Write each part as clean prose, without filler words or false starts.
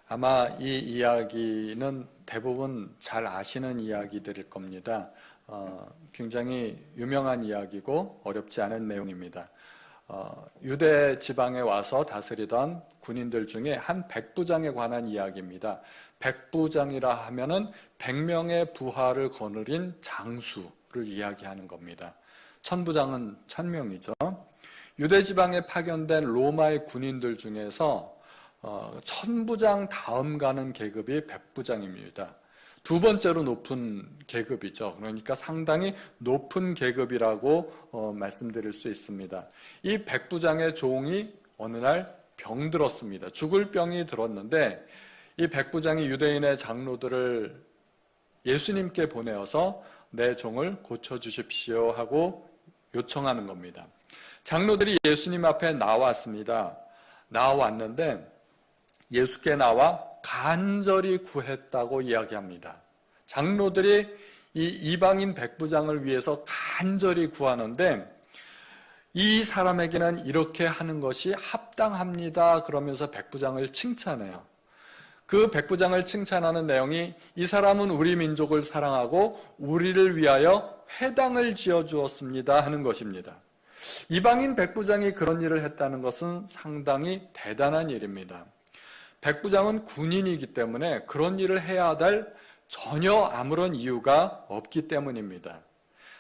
아마 이 이야기는 대부분 잘 아시는 이야기들일 겁니다. 굉장히 유명한 이야기고 어렵지 않은 내용입니다. 유대 지방에 와서 다스리던 군인들 중에 한 백부장에 관한 이야기입니다. 백부장이라 하면은 100명의 부하를 거느린 장수를 이야기하는 겁니다. 천부장은 1000명이죠. 유대 지방에 파견된 로마의 군인들 중에서 천부장 다음 가는 계급이 백부장입니다. 두 번째로 높은 계급이죠. 그러니까 상당히 높은 계급이라고 말씀드릴 수 있습니다. 이 백부장의 종이 어느 날 병들었습니다. 죽을 병이 들었는데 이 백부장이 유대인의 장로들을 예수님께 보내어서 내 종을 고쳐주십시오 하고 요청하는 겁니다. 장로들이 예수님 앞에 나왔습니다. 나왔는데 예수께 나와 간절히 구했다고 이야기합니다. 장로들이 이 이방인 백부장을 위해서 간절히 구하는데 이 사람에게는 이렇게 하는 것이 합당합니다. 그러면서 백부장을 칭찬해요. 그 백부장을 칭찬하는 내용이 이 사람은 우리 민족을 사랑하고 우리를 위하여 회당을 지어주었습니다 하는 것입니다. 이방인 백부장이 그런 일을 했다는 것은 상당히 대단한 일입니다. 백부장은 군인이기 때문에 그런 일을 해야 될 전혀 아무런 이유가 없기 때문입니다.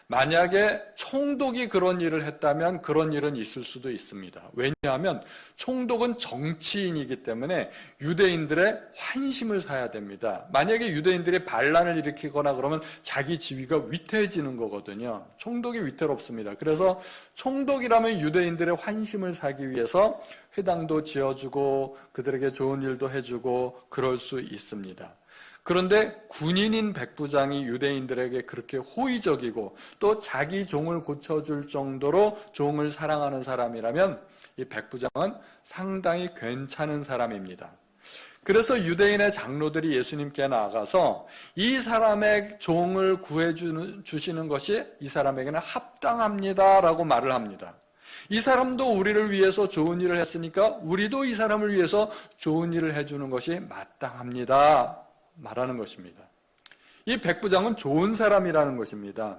만약에 총독이 그런 일을 했다면 그런 일은 있을 수도 있습니다. 왜냐하면 총독은 정치인이기 때문에 유대인들의 환심을 사야 됩니다. 만약에 유대인들이 반란을 일으키거나 그러면 자기 지위가 위태해지는 거거든요. 총독이 위태롭습니다. 그래서 총독이라면 유대인들의 환심을 사기 위해서 회당도 지어주고 그들에게 좋은 일도 해주고 그럴 수 있습니다. 그런데 군인인 백부장이 유대인들에게 그렇게 호의적이고 또 자기 종을 고쳐줄 정도로 종을 사랑하는 사람이라면 이 백부장은 상당히 괜찮은 사람입니다. 그래서 유대인의 장로들이 예수님께 나아가서 이 사람의 종을 구해주시는 것이 이 사람에게는 합당합니다라고 말을 합니다. 이 사람도 우리를 위해서 좋은 일을 했으니까 우리도 이 사람을 위해서 좋은 일을 해주는 것이 마땅합니다. 말하는 것입니다. 이 백부장은 좋은 사람이라는 것입니다.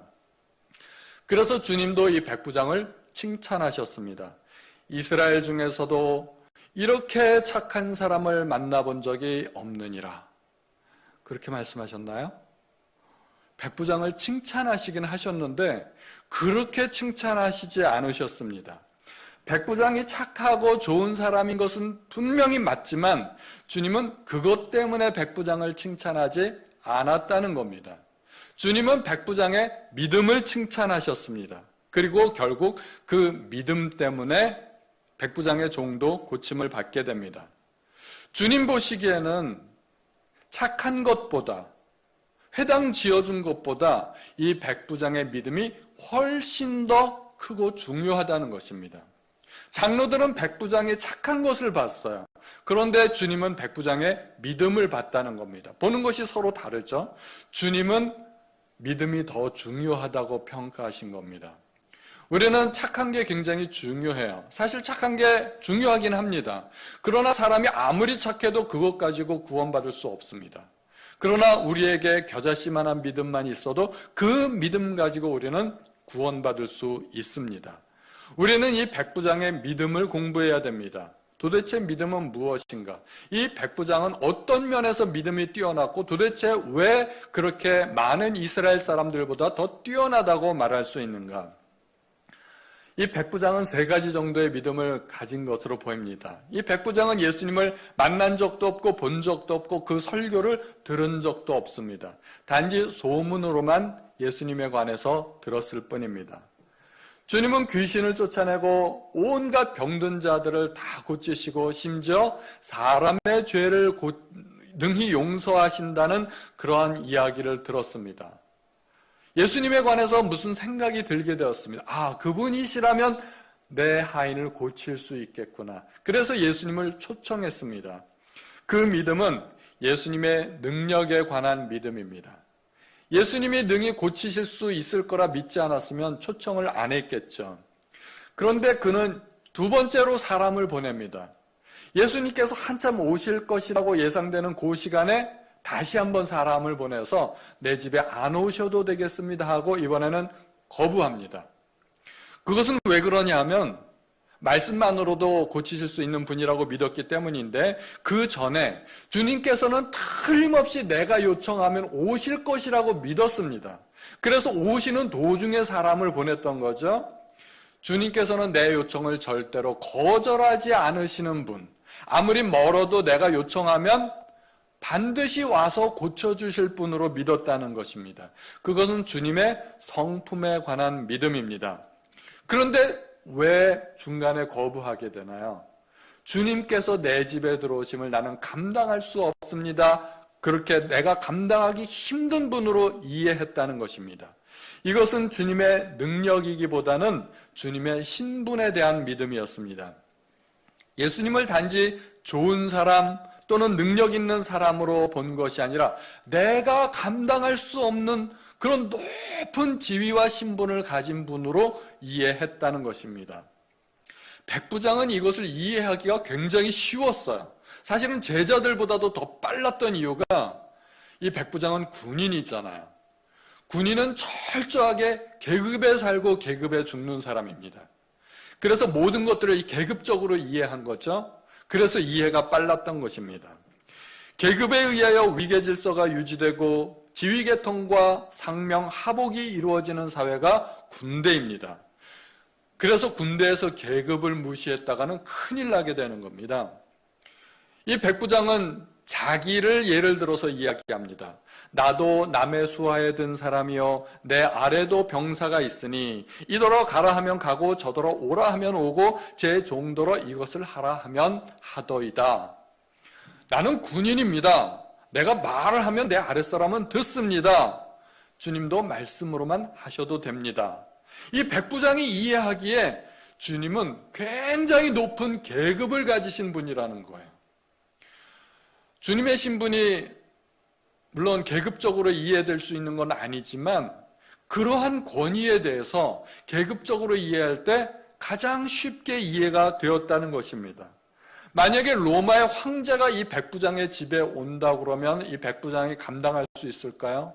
그래서 주님도 이 백부장을 칭찬하셨습니다. 이스라엘 중에서도 이렇게 착한 사람을 만나본 적이 없느니라. 그렇게 말씀하셨나요? 백부장을 칭찬하시긴 하셨는데 그렇게 칭찬하시지 않으셨습니다. 백부장이 착하고 좋은 사람인 것은 분명히 맞지만 주님은 그것 때문에 백부장을 칭찬하지 않았다는 겁니다. 주님은 백부장의 믿음을 칭찬하셨습니다. 그리고 결국 그 믿음 때문에 백부장의 종도 고침을 받게 됩니다. 주님 보시기에는 착한 것보다 회당 지어준 것보다 이 백부장의 믿음이 훨씬 더 크고 중요하다는 것입니다. 장로들은 백부장이 착한 것을 봤어요. 그런데 주님은 백부장의 믿음을 봤다는 겁니다. 보는 것이 서로 다르죠. 주님은 믿음이 더 중요하다고 평가하신 겁니다. 우리는 착한 게 굉장히 중요해요. 사실 착한 게 중요하긴 합니다. 그러나 사람이 아무리 착해도 그것 가지고 구원받을 수 없습니다. 그러나 우리에게 겨자씨만한 믿음만 있어도 그 믿음 가지고 우리는 구원받을 수 있습니다. 우리는 이 백부장의 믿음을 공부해야 됩니다. 도대체 믿음은 무엇인가? 이 백부장은 어떤 면에서 믿음이 뛰어났고 도대체 왜 그렇게 많은 이스라엘 사람들보다 더 뛰어나다고 말할 수 있는가? 이 백부장은 3가지 정도의 믿음을 가진 것으로 보입니다. 이 백부장은 예수님을 만난 적도 없고 본 적도 없고 그 설교를 들은 적도 없습니다. 단지 소문으로만 예수님에 관해서 들었을 뿐입니다. 주님은 귀신을 쫓아내고 온갖 병든 자들을 다 고치시고 심지어 사람의 죄를 능히 용서하신다는 그러한 이야기를 들었습니다. 예수님에 관해서 무슨 생각이 들게 되었습니다. 아, 그분이시라면 내 하인을 고칠 수 있겠구나. 그래서 예수님을 초청했습니다. 그 믿음은 예수님의 능력에 관한 믿음입니다. 예수님이 능히 고치실 수 있을 거라 믿지 않았으면 초청을 안 했겠죠. 그런데 그는 2번째로 사람을 보냅니다. 예수님께서 한참 오실 것이라고 예상되는 그 시간에 다시 한번 사람을 보내서 내 집에 안 오셔도 되겠습니다 하고 이번에는 거부합니다. 그것은 왜 그러냐 하면 말씀만으로도 고치실 수 있는 분이라고 믿었기 때문인데, 그 전에 주님께서는 틀림없이 내가 요청하면 오실 것이라고 믿었습니다. 그래서 오시는 도중에 사람을 보냈던 거죠. 주님께서는 내 요청을 절대로 거절하지 않으시는 분, 아무리 멀어도 내가 요청하면 반드시 와서 고쳐주실 분으로 믿었다는 것입니다. 그것은 주님의 성품에 관한 믿음입니다. 그런데 왜 중간에 거부하게 되나요? 주님께서 내 집에 들어오심을 나는 감당할 수 없습니다. 그렇게 내가 감당하기 힘든 분으로 이해했다는 것입니다. 이것은 주님의 능력이기보다는 주님의 신분에 대한 믿음이었습니다. 예수님을 단지 좋은 사람 또는 능력 있는 사람으로 본 것이 아니라 내가 감당할 수 없는 그런 높은 지위와 신분을 가진 분으로 이해했다는 것입니다. 백부장은 이것을 이해하기가 굉장히 쉬웠어요. 사실은 제자들보다도 더 빨랐던 이유가 이 백부장은 군인이잖아요. 군인은 철저하게 계급에 살고 계급에 죽는 사람입니다. 그래서 모든 것들을 계급적으로 이해한 거죠. 그래서 이해가 빨랐던 것입니다. 계급에 의하여 위계 질서가 유지되고 지위계통과 상명, 하복이 이루어지는 사회가 군대입니다. 그래서 군대에서 계급을 무시했다가는 큰일 나게 되는 겁니다. 이 백부장은 자기를 예를 들어서 이야기합니다. 나도 남의 수하에 든 사람이요 내 아래도 병사가 있으니 이더러 가라 하면 가고 저더러 오라 하면 오고 제 종더러 이것을 하라 하면 하더이다. 나는 군인입니다. 내가 말을 하면 내 아랫사람은 듣습니다. 주님도 말씀으로만 하셔도 됩니다. 이 백부장이 이해하기에 주님은 굉장히 높은 계급을 가지신 분이라는 거예요. 주님의 신분이 물론 계급적으로 이해될 수 있는 건 아니지만 그러한 권위에 대해서 계급적으로 이해할 때 가장 쉽게 이해가 되었다는 것입니다. 만약에 로마의 황제가 이 백부장의 집에 온다 그러면 이 백부장이 감당할 수 있을까요?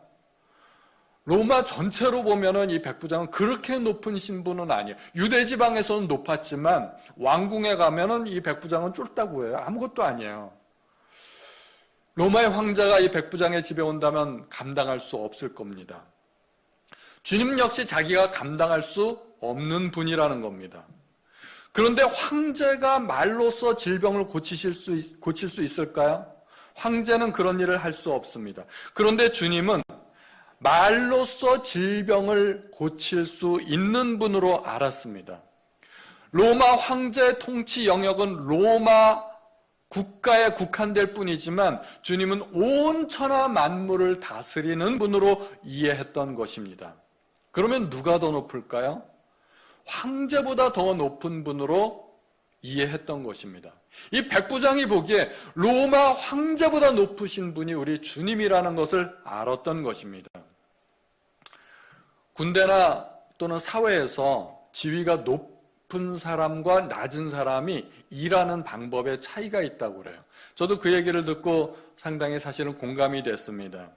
로마 전체로 보면은 이 백부장은 그렇게 높은 신분은 아니에요. 유대 지방에서는 높았지만 왕궁에 가면은 이 백부장은 쫄다고 해요. 아무것도 아니에요. 로마의 황제가 이 백부장의 집에 온다면 감당할 수 없을 겁니다. 주님 역시 자기가 감당할 수 없는 분이라는 겁니다. 그런데 황제가 말로써 질병을 고칠 수 있을까요? 황제는 그런 일을 할 수 없습니다. 그런데 주님은 말로써 질병을 고칠 수 있는 분으로 알았습니다. 로마 황제의 통치 영역은 로마 국가에 국한될 뿐이지만 주님은 온 천하 만물을 다스리는 분으로 이해했던 것입니다. 그러면 누가 더 높을까요? 황제보다 더 높은 분으로 이해했던 것입니다. 이 백부장이 보기에 로마 황제보다 높으신 분이 우리 주님이라는 것을 알았던 것입니다. 군대나 또는 사회에서 지위가 높은 사람과 낮은 사람이 일하는 방법에 차이가 있다고 그래요. 저도 그 얘기를 듣고 상당히 사실은 공감이 됐습니다.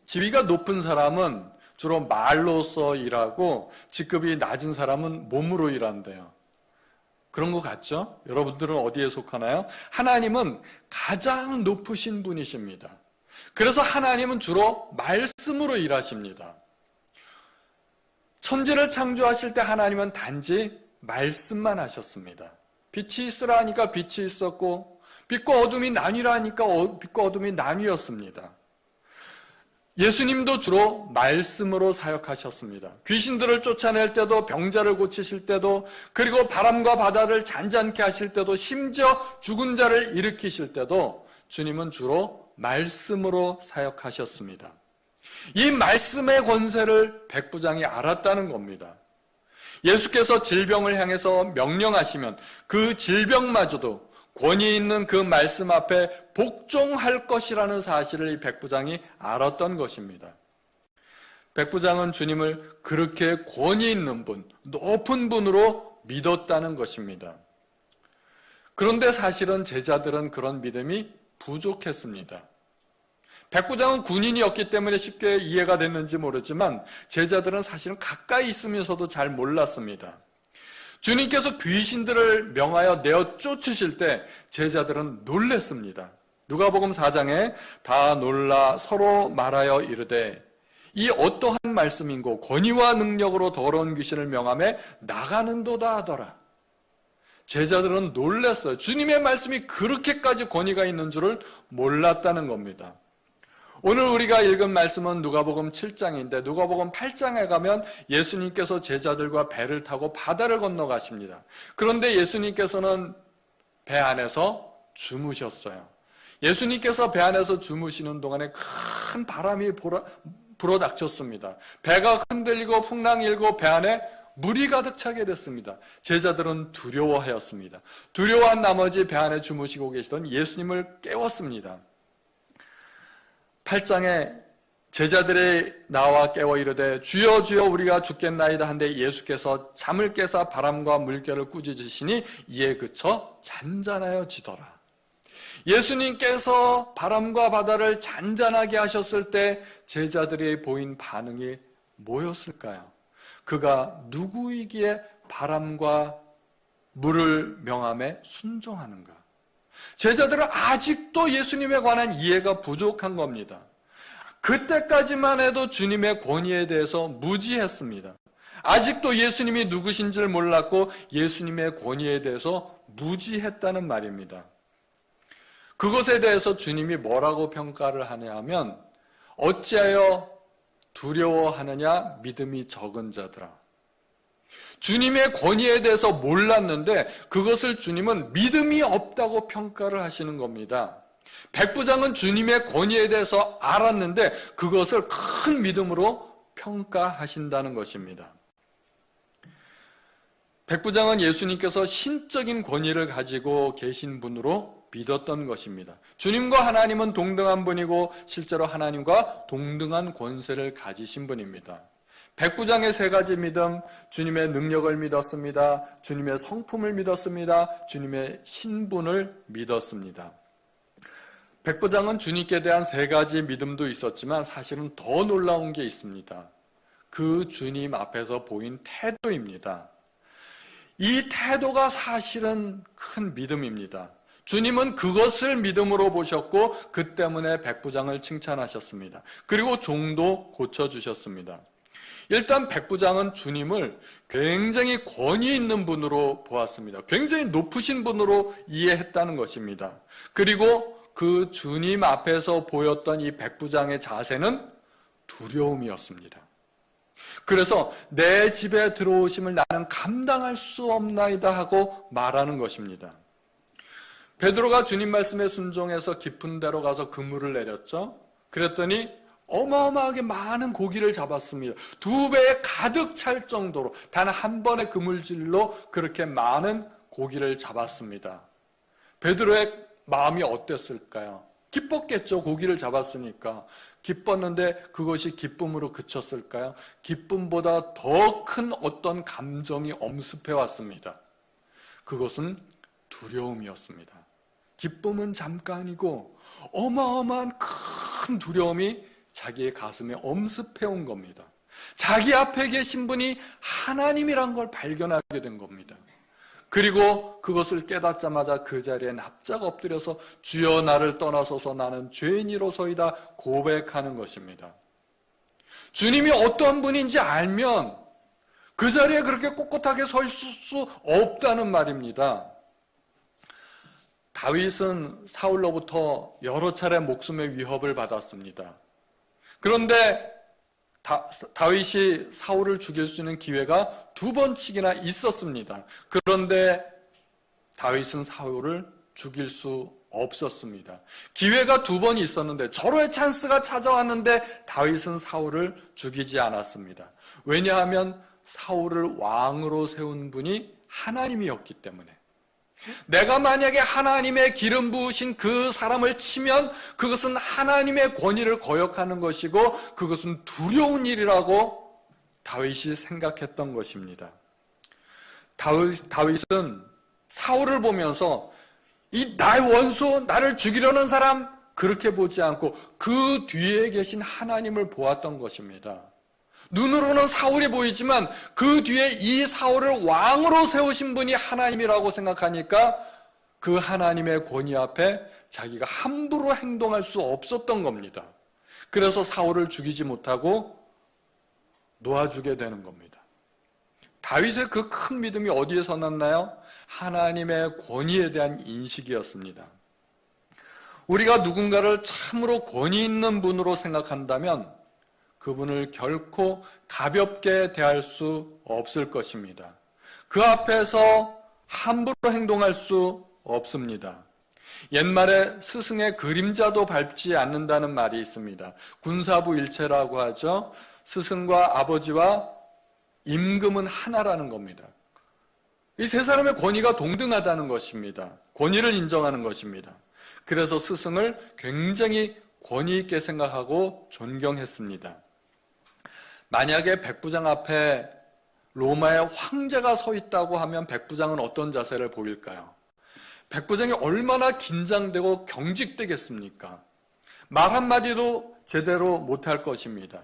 지위가 높은 사람은 주로 말로써 일하고 직급이 낮은 사람은 몸으로 일한대요. 그런 것 같죠? 여러분들은 어디에 속하나요? 하나님은 가장 높으신 분이십니다. 그래서 하나님은 주로 말씀으로 일하십니다. 천지를 창조하실 때 하나님은 단지 말씀만 하셨습니다. 빛이 있으라 하니까 빛이 있었고 빛과 어둠이 나뉘라 하니까 빛과 어둠이 나뉘었습니다. 예수님도 주로 말씀으로 사역하셨습니다. 귀신들을 쫓아낼 때도, 병자를 고치실 때도, 그리고 바람과 바다를 잔잔케 하실 때도, 심지어 죽은 자를 일으키실 때도 주님은 주로 말씀으로 사역하셨습니다. 이 말씀의 권세를 백부장이 알았다는 겁니다. 예수께서 질병을 향해서 명령하시면 그 질병마저도 권위 있는 그 말씀 앞에 복종할 것이라는 사실을 이 백부장이 알았던 것입니다. 백부장은 주님을 그렇게 권위 있는 분, 높은 분으로 믿었다는 것입니다. 그런데 사실은 제자들은 그런 믿음이 부족했습니다. 백부장은 군인이었기 때문에 쉽게 이해가 됐는지 모르지만 제자들은 사실은 가까이 있으면서도 잘 몰랐습니다. 주님께서 귀신들을 명하여 내어 쫓으실 때 제자들은 놀랬습니다. 누가복음 4장에 다 놀라 서로 말하여 이르되 이 어떠한 말씀인고 권위와 능력으로 더러운 귀신을 명하며 나가는도다 하더라. 제자들은 놀랐어요. 주님의 말씀이 그렇게까지 권위가 있는 줄을 몰랐다는 겁니다. 오늘 우리가 읽은 말씀은 누가복음 7장인데 누가복음 8장에 가면 예수님께서 제자들과 배를 타고 바다를 건너가십니다. 그런데 예수님께서는 배 안에서 주무셨어요. 예수님께서 배 안에서 주무시는 동안에 큰 바람이 불어닥쳤습니다. 배가 흔들리고 풍랑이 일고 배 안에 물이 가득 차게 됐습니다. 제자들은 두려워하였습니다. 두려워한 나머지 배 안에 주무시고 계시던 예수님을 깨웠습니다. 8장에 제자들이 나와 깨워 이르되 주여 주여 우리가 죽겠나이다 한데 예수께서 잠을 깨사 바람과 물결을 꾸짖으시니 이에 그쳐 잔잔하여지더라. 예수님께서 바람과 바다를 잔잔하게 하셨을 때 제자들이 보인 반응이 뭐였을까요? 그가 누구이기에 바람과 물을 명함에 순종하는가? 제자들은 아직도 예수님에 관한 이해가 부족한 겁니다. 그때까지만 해도 주님의 권위에 대해서 무지했습니다. 아직도 예수님이 누구신지를 몰랐고 예수님의 권위에 대해서 무지했다는 말입니다. 그것에 대해서 주님이 뭐라고 평가를 하냐 하면 어찌하여 두려워하느냐 믿음이 적은 자들아. 주님의 권위에 대해서 몰랐는데 그것을 주님은 믿음이 없다고 평가를 하시는 겁니다. 백부장은 주님의 권위에 대해서 알았는데 그것을 큰 믿음으로 평가하신다는 것입니다. 백부장은 예수님께서 신적인 권위를 가지고 계신 분으로 믿었던 것입니다. 주님과 하나님은 동등한 분이고 실제로 하나님과 동등한 권세를 가지신 분입니다. 백부장의 세 가지 믿음, 주님의 능력을 믿었습니다. 주님의 성품을 믿었습니다. 주님의 신분을 믿었습니다. 백부장은 주님께 대한 세 가지 믿음도 있었지만 사실은 더 놀라운 게 있습니다. 그 주님 앞에서 보인 태도입니다. 이 태도가 사실은 큰 믿음입니다. 주님은 그것을 믿음으로 보셨고 그 때문에 백부장을 칭찬하셨습니다. 그리고 종도 고쳐주셨습니다. 일단 백부장은 주님을 굉장히 권위 있는 분으로 보았습니다. 굉장히 높으신 분으로 이해했다는 것입니다. 그리고 그 주님 앞에서 보였던 이 백부장의 자세는 두려움이었습니다. 그래서 내 집에 들어오심을 나는 감당할 수 없나이다 하고 말하는 것입니다. 베드로가 주님 말씀에 순종해서 깊은 데로 가서 그물을 내렸죠. 그랬더니 어마어마하게 많은 고기를 잡았습니다. 2배에 가득 찰 정도로 단 한 번의 그물질로 그렇게 많은 고기를 잡았습니다. 베드로의 마음이 어땠을까요? 기뻤겠죠. 고기를 잡았으니까. 기뻤는데 그것이 기쁨으로 그쳤을까요? 기쁨보다 더 큰 어떤 감정이 엄습해 왔습니다. 그것은 두려움이었습니다. 기쁨은 잠깐이고 어마어마한 큰 두려움이 자기의 가슴에 엄습해 온 겁니다. 자기 앞에 계신 분이 하나님이란 걸 발견하게 된 겁니다. 그리고 그것을 깨닫자마자 그 자리에 납작 엎드려서 주여 나를 떠나소서 나는 죄인이로소이다 고백하는 것입니다. 주님이 어떤 분인지 알면 그 자리에 그렇게 꼿꼿하게 서 있을 수 없다는 말입니다. 다윗은 사울로부터 여러 차례 목숨의 위협을 받았습니다. 그런데 다윗이 사울을 죽일 수 있는 기회가 2번씩이나 있었습니다. 그런데 다윗은 사울을 죽일 수 없었습니다. 기회가 2번이 있었는데 절호의 찬스가 찾아왔는데 다윗은 사울을 죽이지 않았습니다. 왜냐하면 사울을 왕으로 세운 분이 하나님이었기 때문에. 내가 만약에 하나님의 기름 부으신 그 사람을 치면 그것은 하나님의 권위를 거역하는 것이고 그것은 두려운 일이라고 다윗이 생각했던 것입니다. 다윗은 사울을 보면서 이 나의 원수, 나를 죽이려는 사람, 그렇게 보지 않고 그 뒤에 계신 하나님을 보았던 것입니다. 눈으로는 사울이 보이지만 그 뒤에 이 사울을 왕으로 세우신 분이 하나님이라고 생각하니까 그 하나님의 권위 앞에 자기가 함부로 행동할 수 없었던 겁니다. 그래서 사울을 죽이지 못하고 놓아주게 되는 겁니다. 다윗의 그 큰 믿음이 어디에서 났나요? 하나님의 권위에 대한 인식이었습니다. 우리가 누군가를 참으로 권위 있는 분으로 생각한다면 그분을 결코 가볍게 대할 수 없을 것입니다. 그 앞에서 함부로 행동할 수 없습니다. 옛말에 스승의 그림자도 밟지 않는다는 말이 있습니다. 군사부 일체라고 하죠. 스승과 아버지와 임금은 하나라는 겁니다. 이 세 사람의 권위가 동등하다는 것입니다. 권위를 인정하는 것입니다. 그래서 스승을 굉장히 권위 있게 생각하고 존경했습니다. 만약에 백부장 앞에 로마의 황제가 서 있다고 하면 백부장은 어떤 자세를 보일까요? 백부장이 얼마나 긴장되고 경직되겠습니까? 말 한마디도 제대로 못할 것입니다.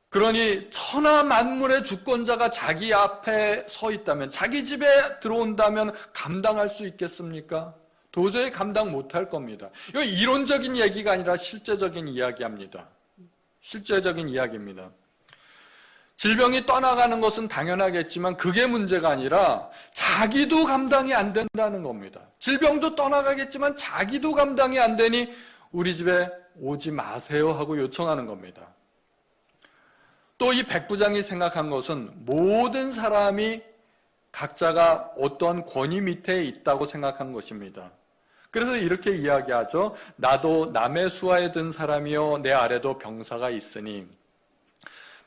그러니 천하 만물의 주권자가 자기 앞에 서 있다면, 자기 집에 들어온다면 감당할 수 있겠습니까? 도저히 감당 못할 겁니다. 이거 이론적인 얘기가 아니라 실제적인 이야기입니다. 실제적인 이야기입니다. 질병이 떠나가는 것은 당연하겠지만 그게 문제가 아니라 자기도 감당이 안 된다는 겁니다. 질병도 떠나가겠지만 자기도 감당이 안 되니 우리 집에 오지 마세요 하고 요청하는 겁니다. 또 이 백부장이 생각한 것은 모든 사람이 각자가 어떤 권위 밑에 있다고 생각한 것입니다. 그래서 이렇게 이야기하죠. 나도 남의 수하에 든 사람이요 내 아래도 병사가 있으니.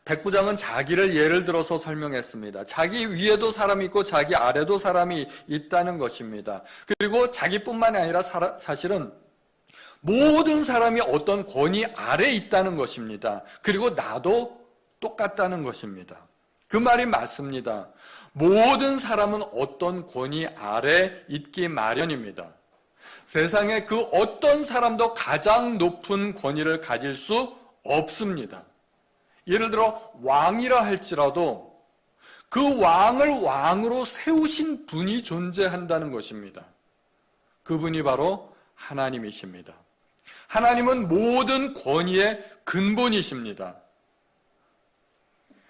백부장은 자기를 예를 들어서 설명했습니다. 자기 위에도 사람이 있고 자기 아래도 사람이 있다는 것입니다. 그리고 자기뿐만 아니라 사실은 모든 사람이 어떤 권위 아래에 있다는 것입니다. 그리고 나도 똑같다는 것입니다. 그 말이 맞습니다. 모든 사람은 어떤 권위 아래 있기 마련입니다. 세상에 그 어떤 사람도 가장 높은 권위를 가질 수 없습니다. 예를 들어 왕이라 할지라도 그 왕을 왕으로 세우신 분이 존재한다는 것입니다. 그분이 바로 하나님이십니다. 하나님은 모든 권위의 근본이십니다.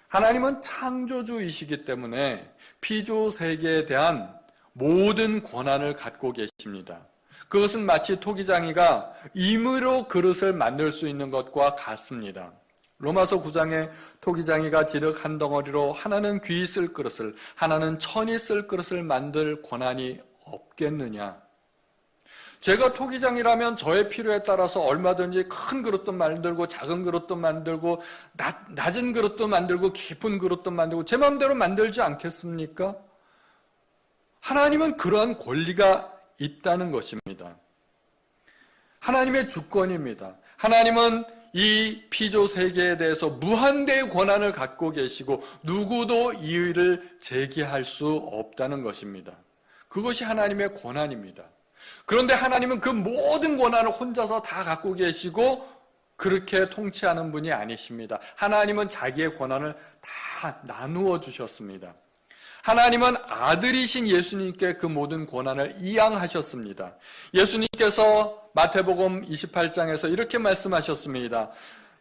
하나님은 창조주이시기 때문에 피조 세계에 대한 모든 권한을 갖고 계십니다. 그것은 마치 토기장이가 임의로 그릇을 만들 수 있는 것과 같습니다. 로마서 9장에 토기장이가 지륵 한 덩어리로 하나는 귀 쓸 그릇을, 하나는 천이 쓸 그릇을 만들 권한이 없겠느냐. 제가 토기장이라면 저의 필요에 따라서 얼마든지 큰 그릇도 만들고 작은 그릇도 만들고 낮은 그릇도 만들고 깊은 그릇도 만들고 제 마음대로 만들지 않겠습니까? 하나님은 그러한 권리가 있다는 것입니다. 하나님의 주권입니다. 하나님은 이 피조 세계에 대해서 무한대의 권한을 갖고 계시고 누구도 이의를 제기할 수 없다는 것입니다. 그것이 하나님의 권한입니다. 그런데 하나님은 그 모든 권한을 혼자서 다 갖고 계시고 그렇게 통치하는 분이 아니십니다. 하나님은 자기의 권한을 다 나누어 주셨습니다. 하나님은 아들이신 예수님께 그 모든 권한을 이양하셨습니다. 예수님께서 마태복음 28장에서 이렇게 말씀하셨습니다.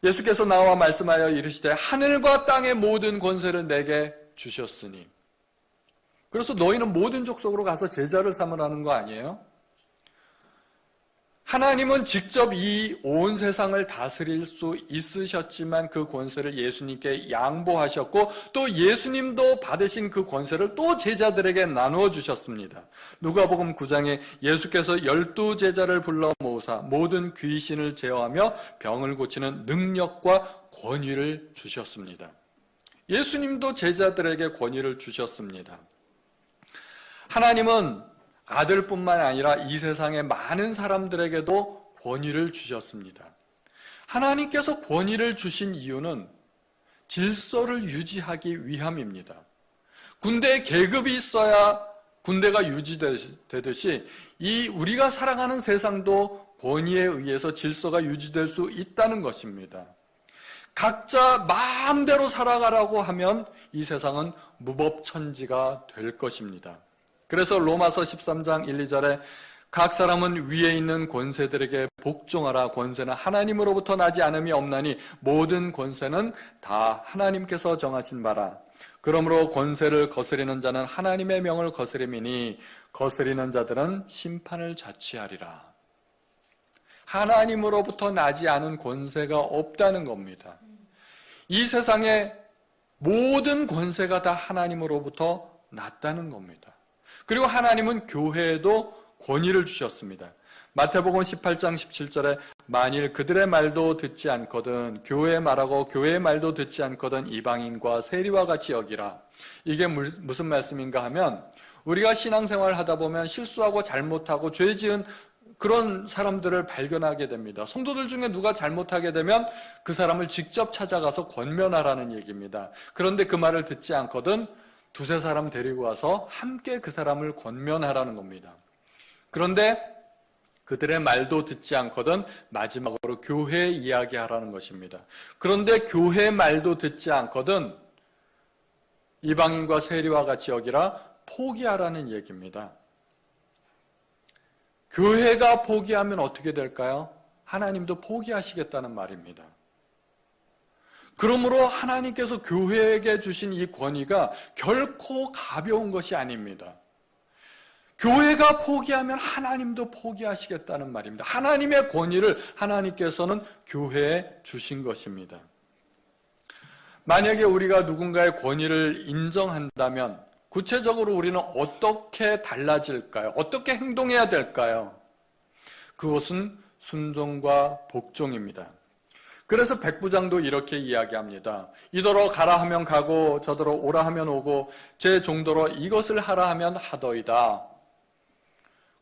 예수께서 나와 말씀하여 이르시되 하늘과 땅의 모든 권세를 내게 주셨으니. 그래서 너희는 모든 족속으로 가서 제자를 삼으라는 거 아니에요? 하나님은 직접 이 온 세상을 다스릴 수 있으셨지만 그 권세를 예수님께 양보하셨고 또 예수님도 받으신 그 권세를 또 제자들에게 나누어 주셨습니다. 누가복음 9장에 예수께서 12제자를 불러 모으사 모든 귀신을 제어하며 병을 고치는 능력과 권위를 주셨습니다. 예수님도 제자들에게 권위를 주셨습니다. 하나님은 아들뿐만 아니라 이 세상의 많은 사람들에게도 권위를 주셨습니다. 하나님께서 권위를 주신 이유는 질서를 유지하기 위함입니다. 군대에 계급이 있어야 군대가 유지되듯이 이 우리가 살아가는 세상도 권위에 의해서 질서가 유지될 수 있다는 것입니다. 각자 마음대로 살아가라고 하면 이 세상은 무법천지가 될 것입니다. 그래서 로마서 13장 1, 2절에 각 사람은 위에 있는 권세들에게 복종하라. 권세는 하나님으로부터 나지 않음이 없나니 모든 권세는 다 하나님께서 정하신 바라. 그러므로 권세를 거스리는 자는 하나님의 명을 거스림이니 거스리는 자들은 심판을 자취하리라. 하나님으로부터 나지 않은 권세가 없다는 겁니다. 이 세상의 모든 권세가 다 하나님으로부터 났다는 겁니다. 그리고 하나님은 교회에도 권위를 주셨습니다. 마태복음 18장 17절에 만일 그들의 말도 듣지 않거든 교회의 말하고 교회의 말도 듣지 않거든 이방인과 세리와 같이 여기라. 이게 무슨 말씀인가 하면 우리가 신앙생활을 하다 보면 실수하고 잘못하고 죄 지은 그런 사람들을 발견하게 됩니다. 성도들 중에 누가 잘못하게 되면 그 사람을 직접 찾아가서 권면하라는 얘기입니다. 그런데 그 말을 듣지 않거든 두세 사람 데리고 와서 함께 그 사람을 권면하라는 겁니다. 그런데 그들의 말도 듣지 않거든 마지막으로 교회 이야기하라는 것입니다. 그런데 교회 말도 듣지 않거든 이방인과 세리와 같이 여기라 포기하라는 얘기입니다. 교회가 포기하면 어떻게 될까요? 하나님도 포기하시겠다는 말입니다. 그러므로 하나님께서 교회에게 주신 이 권위가 결코 가벼운 것이 아닙니다. 교회가 포기하면 하나님도 포기하시겠다는 말입니다. 하나님의 권위를 하나님께서는 교회에 주신 것입니다. 만약에 우리가 누군가의 권위를 인정한다면 구체적으로 우리는 어떻게 달라질까요? 어떻게 행동해야 될까요? 그것은 순종과 복종입니다. 그래서 백부장도 이렇게 이야기합니다. 이더러 가라 하면 가고 저더러 오라 하면 오고 제 종더러 이것을 하라 하면 하더이다.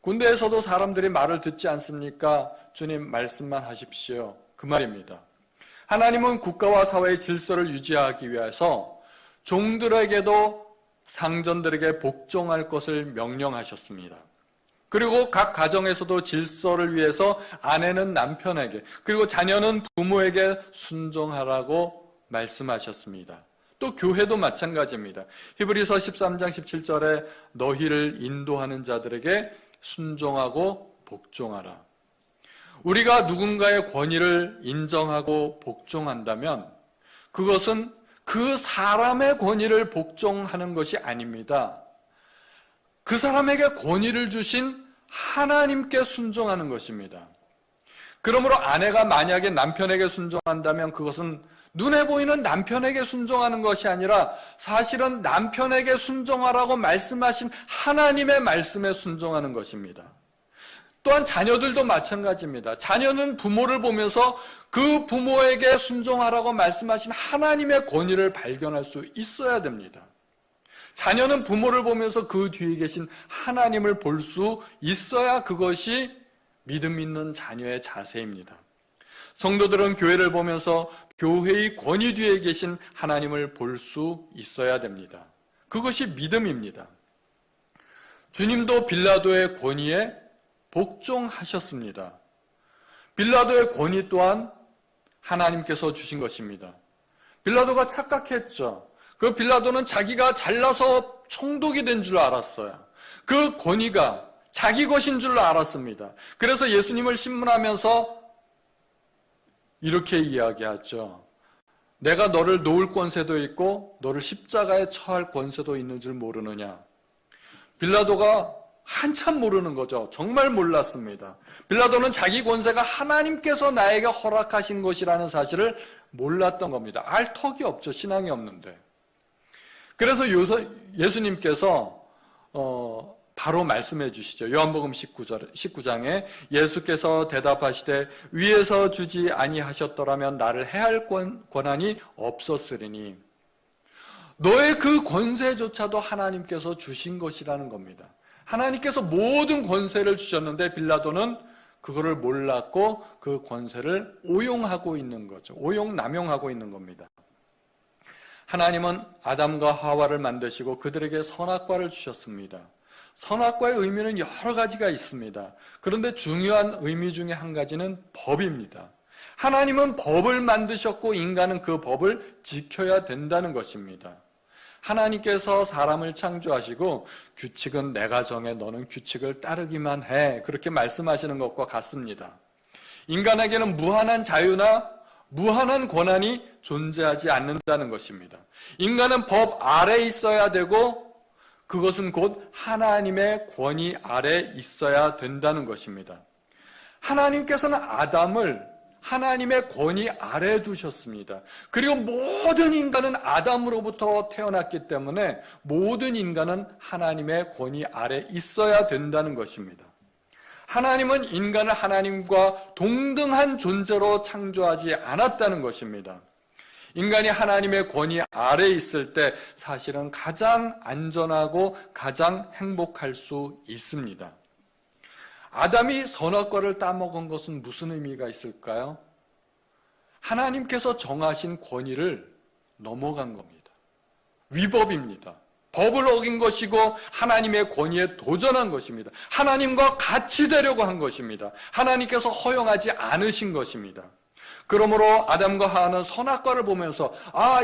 군대에서도 사람들이 말을 듣지 않습니까? 주님 말씀만 하십시오. 그 말입니다. 하나님은 국가와 사회의 질서를 유지하기 위해서 종들에게도 상전들에게 복종할 것을 명령하셨습니다. 그리고 각 가정에서도 질서를 위해서 아내는 남편에게 그리고 자녀는 부모에게 순종하라고 말씀하셨습니다. 또 교회도 마찬가지입니다. 히브리서 13장 17절에 너희를 인도하는 자들에게 순종하고 복종하라. 우리가 누군가의 권위를 인정하고 복종한다면 그것은 그 사람의 권위를 복종하는 것이 아닙니다. 그 사람에게 권위를 주신 하나님께 순종하는 것입니다. 그러므로 아내가 만약에 남편에게 순종한다면 그것은 눈에 보이는 남편에게 순종하는 것이 아니라 사실은 남편에게 순종하라고 말씀하신 하나님의 말씀에 순종하는 것입니다. 또한 자녀들도 마찬가지입니다. 자녀는 부모를 보면서 그 부모에게 순종하라고 말씀하신 하나님의 권위를 발견할 수 있어야 됩니다. 자녀는 부모를 보면서 그 뒤에 계신 하나님을 볼 수 있어야 그것이 믿음 있는 자녀의 자세입니다. 성도들은 교회를 보면서 교회의 권위 뒤에 계신 하나님을 볼 수 있어야 됩니다. 그것이 믿음입니다. 주님도 빌라도의 권위에 복종하셨습니다. 빌라도의 권위 또한 하나님께서 주신 것입니다. 빌라도가 착각했죠. 그 빌라도는 자기가 잘나서 총독이 된 줄 알았어요. 그 권위가 자기 것인 줄 알았습니다. 그래서 예수님을 신문하면서 이렇게 이야기하죠. 내가 너를 놓을 권세도 있고 너를 십자가에 처할 권세도 있는 줄 모르느냐. 빌라도가 한참 모르는 거죠. 정말 몰랐습니다. 빌라도는 자기 권세가 하나님께서 나에게 허락하신 것이라는 사실을 몰랐던 겁니다. 알 턱이 없죠. 신앙이 없는데. 그래서 예수님께서 바로 말씀해 주시죠. 요한복음 19장에 예수께서 대답하시되 위에서 주지 아니하셨더라면 나를 해할 권한이 없었으리니 너의 그 권세조차도 하나님께서 주신 것이라는 겁니다. 하나님께서 모든 권세를 주셨는데 빌라도는 그거를 몰랐고 그 권세를 오용하고 있는 거죠. 오용남용하고 있는 겁니다. 하나님은 아담과 하와를 만드시고 그들에게 선악과를 주셨습니다. 선악과의 의미는 여러 가지가 있습니다. 그런데 중요한 의미 중에 한 가지는 법입니다. 하나님은 법을 만드셨고 인간은 그 법을 지켜야 된다는 것입니다. 하나님께서 사람을 창조하시고 규칙은 내가 정해 너는 규칙을 따르기만 해, 그렇게 말씀하시는 것과 같습니다. 인간에게는 무한한 자유나 무한한 권한이 존재하지 않는다는 것입니다. 인간은 법 아래에 있어야 되고 그것은 곧 하나님의 권위 아래에 있어야 된다는 것입니다. 하나님께서는 아담을 하나님의 권위 아래에 두셨습니다. 그리고 모든 인간은 아담으로부터 태어났기 때문에 모든 인간은 하나님의 권위 아래에 있어야 된다는 것입니다. 하나님은 인간을 하나님과 동등한 존재로 창조하지 않았다는 것입니다. 인간이 하나님의 권위 아래에 있을 때 사실은 가장 안전하고 가장 행복할 수 있습니다. 아담이 선악과를 따먹은 것은 무슨 의미가 있을까요? 하나님께서 정하신 권위를 넘어간 겁니다. 위법입니다. 법을 어긴 것이고 하나님의 권위에 도전한 것입니다. 하나님과 같이 되려고 한 것입니다. 하나님께서 허용하지 않으신 것입니다. 그러므로 아담과 하와는 선악과를 보면서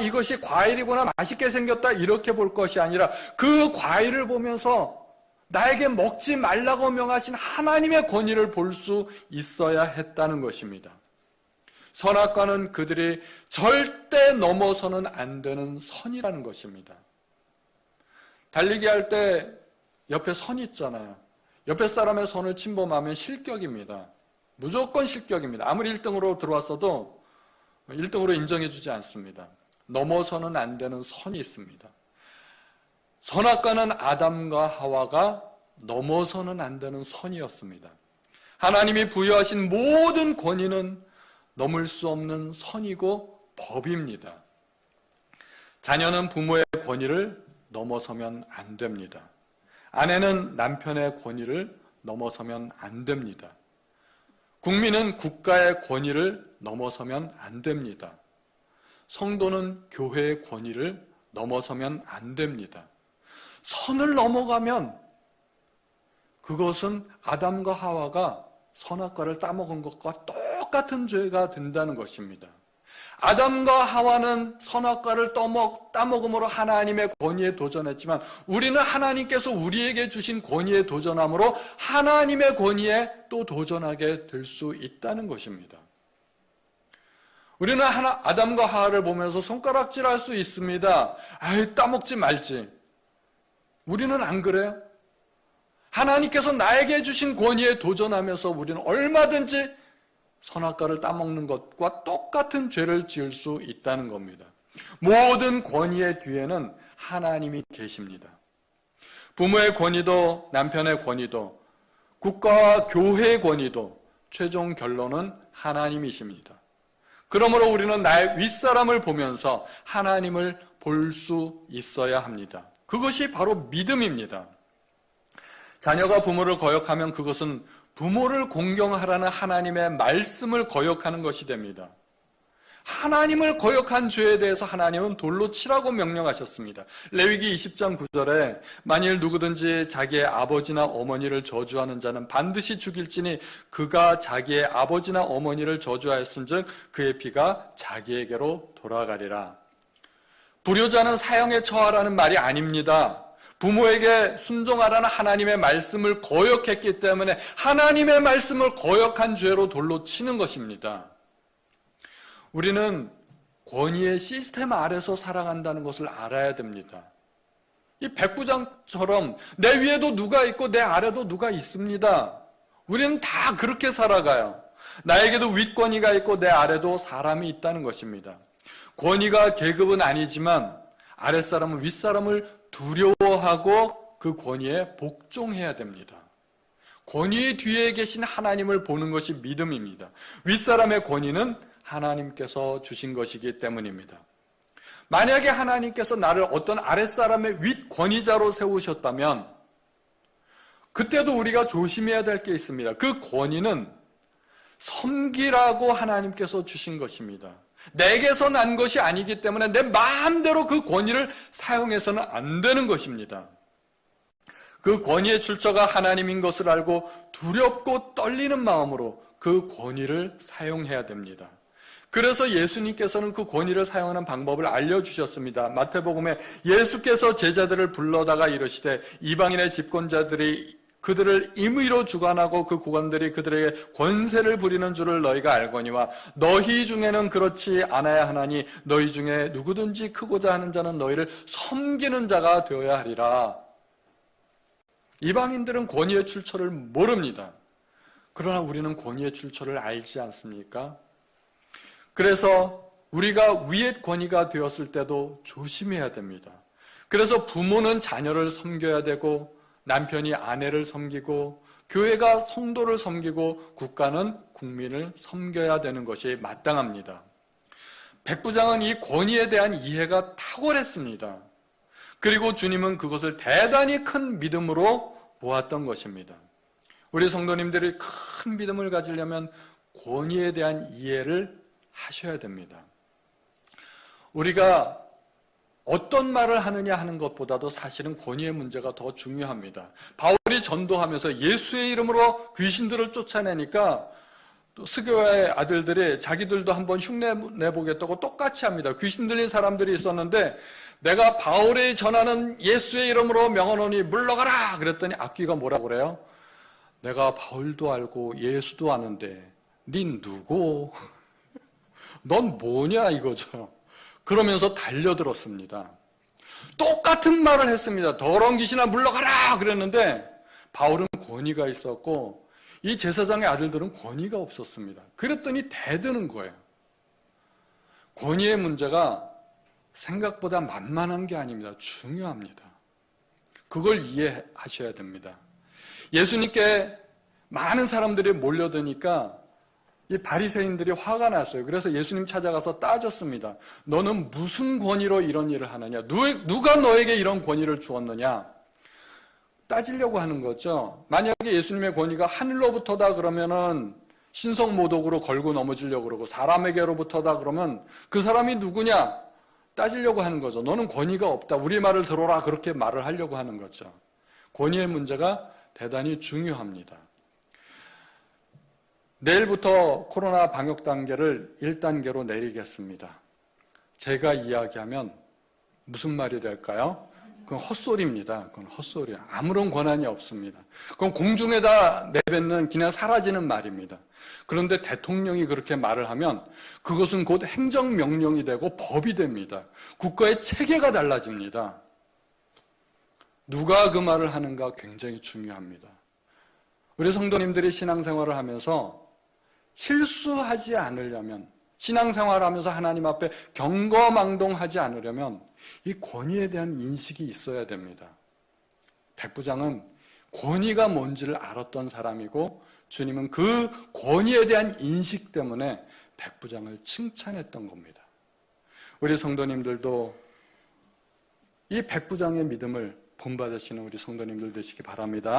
이것이 과일이구나, 맛있게 생겼다, 이렇게 볼 것이 아니라 그 과일을 보면서 나에게 먹지 말라고 명하신 하나님의 권위를 볼 수 있어야 했다는 것입니다. 선악과는 그들이 절대 넘어서는 안 되는 선이라는 것입니다. 달리기 할 때 옆에 선 있잖아요. 옆에 사람의 선을 침범하면 실격입니다. 무조건 실격입니다. 아무리 1등으로 들어왔어도 1등으로 인정해 주지 않습니다. 넘어서는 안 되는 선이 있습니다. 선악과는 아담과 하와가 넘어서는 안 되는 선이었습니다. 하나님이 부여하신 모든 권위는 넘을 수 없는 선이고 법입니다. 자녀는 부모의 권위를 넘어서면 안 됩니다. 아내는 남편의 권위를 넘어서면 안 됩니다. 국민은 국가의 권위를 넘어서면 안 됩니다. 성도는 교회의 권위를 넘어서면 안 됩니다. 선을 넘어가면 그것은 아담과 하와가 선악과를 따먹은 것과 똑같은 죄가 된다는 것입니다. 아담과 하와는 선악과를 따먹음으로 하나님의 권위에 도전했지만 우리는 하나님께서 우리에게 주신 권위에 도전함으로 하나님의 권위에 또 도전하게 될 수 있다는 것입니다. 우리는 아담과 하와를 보면서 손가락질할 수 있습니다. 따먹지 말지. 우리는 안 그래요? 하나님께서 나에게 주신 권위에 도전하면서 우리는 얼마든지 선악과를 따먹는 것과 똑같은 죄를 지을 수 있다는 겁니다. 모든 권위의 뒤에는 하나님이 계십니다. 부모의 권위도 남편의 권위도 국가와 교회의 권위도 최종 결론은 하나님이십니다. 그러므로 우리는 나의 윗사람을 보면서 하나님을 볼 수 있어야 합니다. 그것이 바로 믿음입니다. 자녀가 부모를 거역하면 그것은 부모를 공경하라는 하나님의 말씀을 거역하는 것이 됩니다. 하나님을 거역한 죄에 대해서 하나님은 돌로 치라고 명령하셨습니다. 레위기 20장 9절에 만일 누구든지 자기의 아버지나 어머니를 저주하는 자는 반드시 죽일지니 그가 자기의 아버지나 어머니를 저주하였은즉 그의 피가 자기에게로 돌아가리라. 불효자는 사형에 처하라는 말이 아닙니다. 부모에게 순종하라는 하나님의 말씀을 거역했기 때문에 하나님의 말씀을 거역한 죄로 돌로 치는 것입니다. 우리는 권위의 시스템 아래서 살아간다는 것을 알아야 됩니다. 이 백부장처럼 내 위에도 누가 있고 내 아래도 누가 있습니다. 우리는 다 그렇게 살아가요. 나에게도 윗권위가 있고 내 아래도 사람이 있다는 것입니다. 권위가 계급은 아니지만 아랫사람은 윗사람을 두려워하고 그 권위에 복종해야 됩니다. 권위의 뒤에 계신 하나님을 보는 것이 믿음입니다. 윗사람의 권위는 하나님께서 주신 것이기 때문입니다. 만약에 하나님께서 나를 어떤 아랫사람의 윗권위자로 세우셨다면 그때도 우리가 조심해야 될 게 있습니다. 그 권위는 섬기라고 하나님께서 주신 것입니다. 내게서 난 것이 아니기 때문에 내 마음대로 그 권위를 사용해서는 안 되는 것입니다. 그 권위의 출처가 하나님인 것을 알고 두렵고 떨리는 마음으로 그 권위를 사용해야 됩니다. 그래서 예수님께서는 그 권위를 사용하는 방법을 알려주셨습니다. 마태복음에 예수께서 제자들을 불러다가 이르시되 이방인의 집권자들이 그들을 임의로 주관하고 그 고관들이 그들에게 권세를 부리는 줄을 너희가 알거니와 너희 중에는 그렇지 않아야 하나니 너희 중에 누구든지 크고자 하는 자는 너희를 섬기는 자가 되어야 하리라. 이방인들은 권위의 출처를 모릅니다. 그러나 우리는 권위의 출처를 알지 않습니까? 그래서 우리가 위의 권위가 되었을 때도 조심해야 됩니다. 그래서 부모는 자녀를 섬겨야 되고 남편이 아내를 섬기고 교회가 성도를 섬기고 국가는 국민을 섬겨야 되는 것이 마땅합니다. 백부장은 이 권위에 대한 이해가 탁월했습니다. 그리고 주님은 그것을 대단히 큰 믿음으로 보았던 것입니다. 우리 성도님들이 큰 믿음을 가지려면 권위에 대한 이해를 하셔야 됩니다. 우리가 어떤 말을 하느냐 하는 것보다도 사실은 권위의 문제가 더 중요합니다. 바울이 전도하면서 예수의 이름으로 귀신들을 쫓아내니까 또 스교의 아들들이 자기들도 한번 흉내 내보겠다고 똑같이 합니다. 귀신 들린 사람들이 있었는데 내가 바울이 전하는 예수의 이름으로 명하노니 물러가라 그랬더니 악귀가 뭐라고 그래요? 내가 바울도 알고 예수도 아는데 닌 누구? 넌 뭐냐 이거죠. 그러면서 달려들었습니다. 똑같은 말을 했습니다. 더러운 귀신아 물러가라 그랬는데 바울은 권위가 있었고 이 제사장의 아들들은 권위가 없었습니다. 그랬더니 대드는 거예요. 권위의 문제가 생각보다 만만한 게 아닙니다. 중요합니다. 그걸 이해하셔야 됩니다. 예수님께 많은 사람들이 몰려드니까 이 바리새인들이 화가 났어요. 그래서 예수님 찾아가서 따졌습니다. 너는 무슨 권위로 이런 일을 하느냐? 누가 너에게 이런 권위를 주었느냐? 따지려고 하는 거죠. 만약에 예수님의 권위가 하늘로부터다 그러면은 신성모독으로 걸고 넘어지려고 그러고 사람에게로부터다 그러면 그 사람이 누구냐? 따지려고 하는 거죠. 너는 권위가 없다. 우리 말을 들어라. 그렇게 말을 하려고 하는 거죠. 권위의 문제가 대단히 중요합니다. 내일부터 코로나 방역 단계를 1단계로 내리겠습니다. 제가 이야기하면 무슨 말이 될까요? 그건 헛소리입니다. 그건 헛소리야. 아무런 권한이 없습니다. 그건 공중에다 내뱉는 그냥 사라지는 말입니다. 그런데 대통령이 그렇게 말을 하면 그것은 곧 행정명령이 되고 법이 됩니다. 국가의 체계가 달라집니다. 누가 그 말을 하는가 굉장히 중요합니다. 우리 성도님들이 신앙생활을 하면서 실수하지 않으려면, 신앙생활하면서 하나님 앞에 경거망동하지 않으려면 이 권위에 대한 인식이 있어야 됩니다. 백부장은 권위가 뭔지를 알았던 사람이고 주님은 그 권위에 대한 인식 때문에 백부장을 칭찬했던 겁니다. 우리 성도님들도 이 백부장의 믿음을 본받으시는 우리 성도님들 되시기 바랍니다.